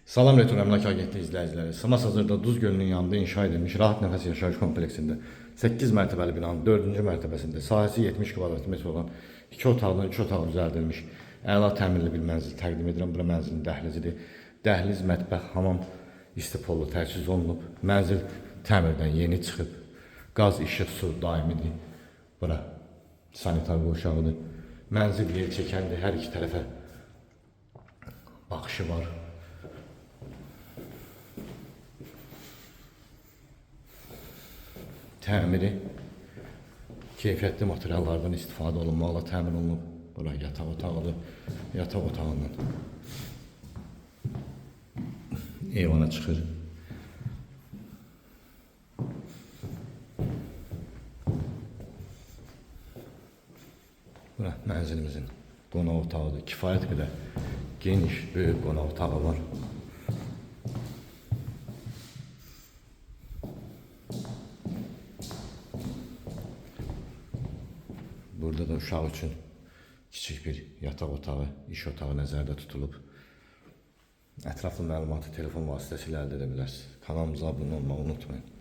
Salam Retur Əmlak Agentliyi izləyiciləri. Simas hazırda Duz gölünün yanında inşa edilmiş Rahat Nəfəs Yaşayış kompleksində 8 mərtəbəli binanın 4-cü mərtəbəsində sahəsi 70 kvadrat metr olan 2 otaqdan 3 otaq düzəldilmiş əla təmirli bir mənzil təqdim edirəm. Bura mənzilin dəhlizidir. Dəhliz, mətbəx, hamam istipollu təchiz olunub. Mənzil təmirdən yeni çıxıb. Qaz, işıq, su daimidir. Bura sanitar qovşağıdır. Mənzil yer çəkəndir. Hər iki tərəfə baxışı var. Təmiri keyfiyyətli materiallardan istifadə olunmaqla təmin olunub. Bura yataq otağıdır. Yataq otağından eyvana çıxır. Bura mənzilimizin qonaq otağıdır. Kifayət qədər geniş, böyük qonaq otağı var. Burada da uşaq üçün kiçik bir yataq otağı, iş otağı nəzərdə tutulub. Ətraflı məlumatı telefon vasitəsilə əldə edə bilərsiniz. Kanalımıza abunə olmağı unutmayın.